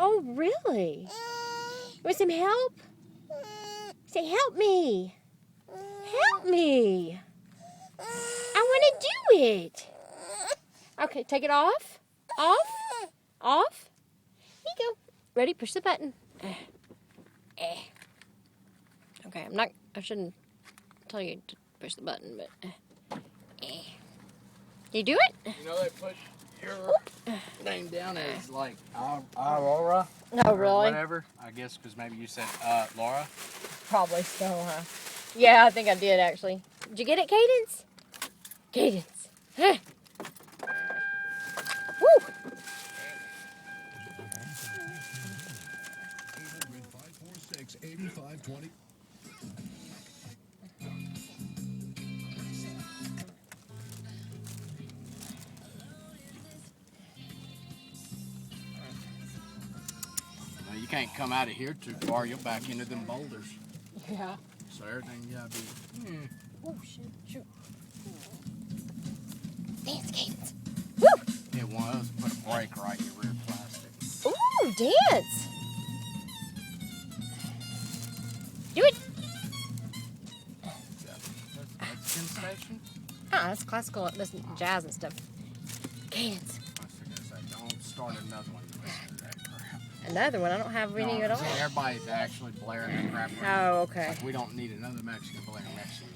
Oh, really? Want some help? Say, help me. Help me. I want to do it. Okay, take it off. Off. Off. Here you go. Ready? Push the button. Okay, I shouldn't tell you to push the button, but... You do it? You know they put your name down as like Aurora. Oh, really? Whatever. I guess because maybe you said Laura. Probably so, huh? Yeah, I think I did, actually. Did you get it, Kaydence? Kaydence. Huh. Woo! 800-546-8520. You can't come out of here too far. You'll back into them boulders. Yeah. So everything you gotta be. Oh, shoot. Dance, Kaydence. Woo! Hit one of those, put a brake right in your rear plastic. Ooh, dance. Do it. That's Penn Station. That's classical. That's jazz and stuff. Kaydence. I was gonna say, don't start another one. That crap. Another one. I don't have any at all. See, everybody's actually blaring that crap. Oh, okay. Like, we don't need another Mexican blaring Mexican